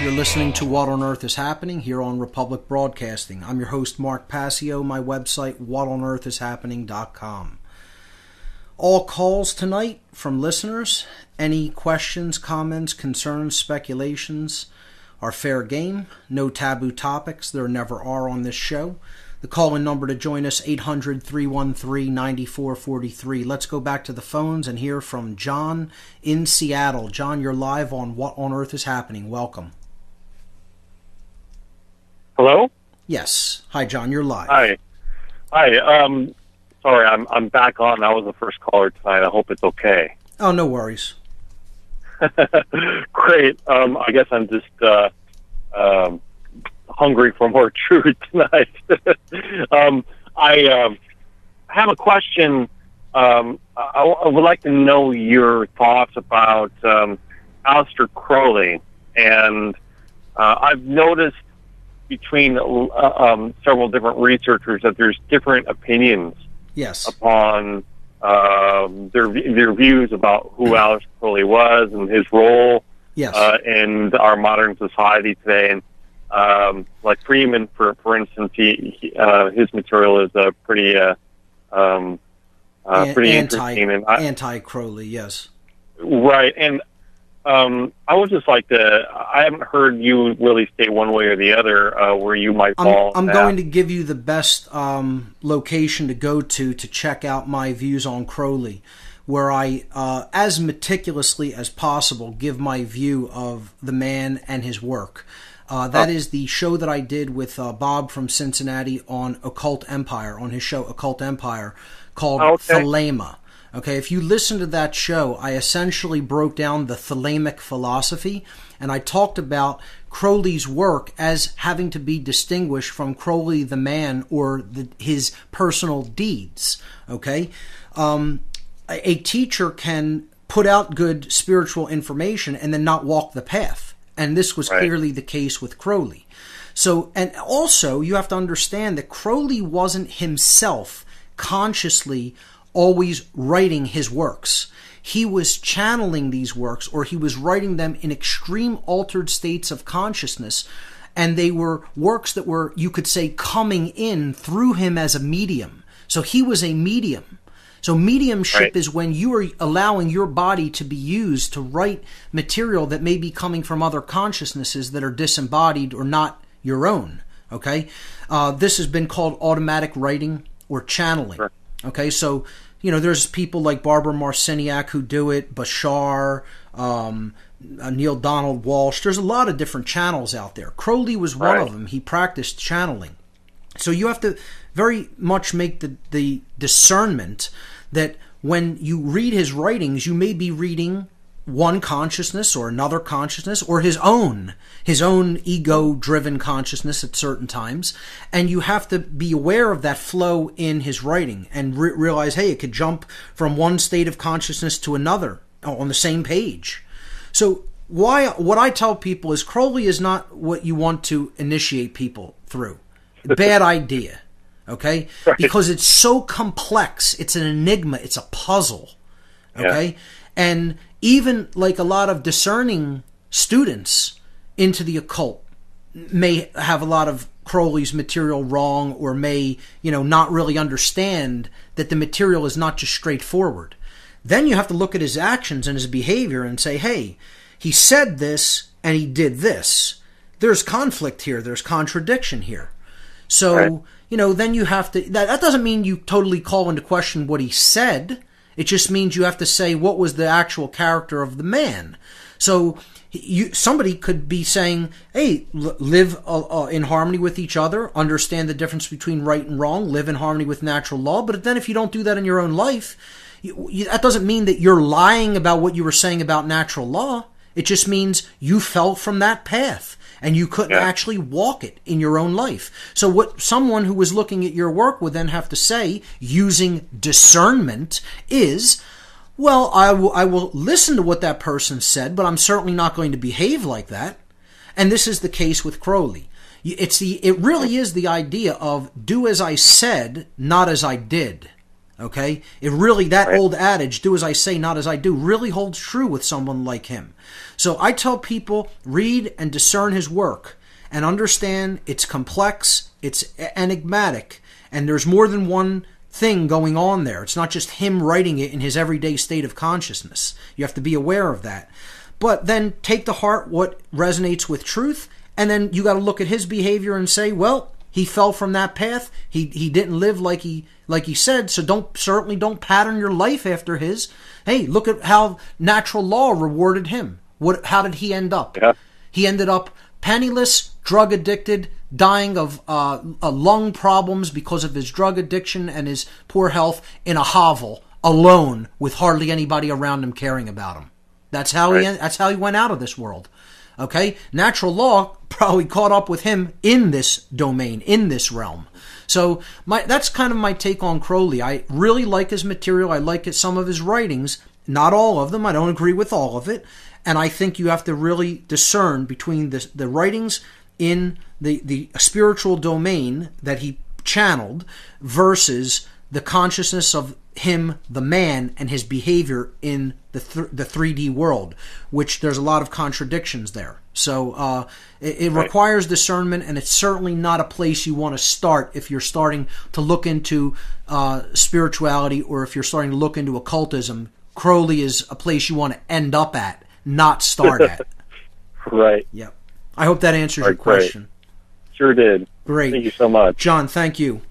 You're listening to What on Earth is Happening here on Republic Broadcasting. I'm your host, Mark Passio. My website, whatonearthishappening.com. All calls tonight from listeners. Any questions, comments, concerns, speculations are fair game. No taboo topics. There never are on this show. The call-in number to join us, 800-313-9443. Let's go back to the phones and hear from John in Seattle. John, you're live on What on Earth is Happening. Welcome. Hello? Yes. Hi, John. You're live. Hi. Sorry, I'm back on. I was the first caller tonight. I hope it's okay. Oh, no worries. Great. I guess I'm just hungry for more truth tonight. I have a question. I would like to know your thoughts about Aleister Crowley. And I've noticed between several different researchers that there's different opinions upon their views about who Aleister Crowley was and his role in our modern society today. And like Freeman, for instance, his material is pretty interesting. And Anti-Crowley, yes. Right. And I would just like to, I haven't heard you really state one way or the other where you might fall. I'm going to give you the best location to go to check out my views on Crowley, where I, as meticulously as possible, give my view of the man and his work. That is the show that I did with Bob from Cincinnati on Occult Empire, on his show Occult Empire, called Thelema. Okay, if you listen to that show, I essentially broke down the Thelemic philosophy, and I talked about Crowley's work as having to be distinguished from Crowley the man or his personal deeds. Okay, a teacher can put out good spiritual information and then not walk the path, and this was clearly the case with Crowley. So, and also you have to understand that Crowley wasn't himself consciously always writing his works. He was channeling these works, or he was writing them in extreme altered states of consciousness, and they were works that were, you could say, coming in through him as a medium. So he was a medium. So mediumship is when you are allowing your body to be used to write material that may be coming from other consciousnesses that are disembodied or not your own. Okay? This has been called automatic writing or channeling. Okay, so, you know, there's people like Barbara Marciniak who do it, Bashar, Neil Donald Walsh. There's a lot of different channels out there. Crowley was one of them. He practiced channeling. So you have to very much make the discernment that when you read his writings, you may be reading one consciousness or another consciousness or his own ego-driven consciousness at certain times, and you have to be aware of that flow in his writing and realize, hey, it could jump from one state of consciousness to another on the same page. So what I tell people is Crowley is not what you want to initiate people through. Bad idea, okay? Because it's so complex. It's an enigma. It's a puzzle, okay? And even like a lot of discerning students into the occult may have a lot of Crowley's material wrong, or may, you know, not really understand that the material is not just straightforward. Then you have to look at his actions and his behavior and say, hey, he said this and he did this. There's conflict here. There's contradiction here. So, you know, then you have to, that doesn't mean you totally call into question what he said. It just means you have to say what was the actual character of the man. So somebody could be saying, hey, live in harmony with each other, understand the difference between right and wrong, live in harmony with natural law. But then if you don't do that in your own life, that doesn't mean that you're lying about what you were saying about natural law. It just means you fell from that path and you couldn't actually walk it in your own life. So what someone who was looking at your work would then have to say, using discernment, is, well, I will listen to what that person said, but I'm certainly not going to behave like that. And this is the case with Crowley. It really is the idea of do as I said, not as I did. Okay? It really, that old adage, do as I say, not as I do, really holds true with someone like him. So I tell people, read and discern his work and understand it's complex, it's enigmatic, and there's more than one thing going on there. It's not just him writing it in his everyday state of consciousness. You have to be aware of that. But then take to heart what resonates with truth, and then you got to look at his behavior and say, well, he fell from that path. He didn't live like he said, so certainly don't pattern your life after his. Hey, look at how natural law rewarded him. How did he end up? Yeah. He ended up penniless, drug addicted, dying of lung problems because of his drug addiction and his poor health in a hovel, alone, with hardly anybody around him caring about him. That's how he went out of this world. Okay? Natural law probably caught up with him in this domain, in this realm. So that's kind of my take on Crowley. I really like his material. I like some of his writings. Not all of them. I don't agree with all of it. And I think you have to really discern between the writings in the spiritual domain that he channeled versus the consciousness of him, the man, and his behavior in the 3D world, which there's a lot of contradictions there. So it requires discernment, and it's certainly not a place you want to start if you're starting to look into spirituality, or if you're starting to look into occultism. Crowley is a place you want to end up at, not start at. Right. Yep. I hope that answers your question. Sure did. Great. Thank you so much. John, thank you.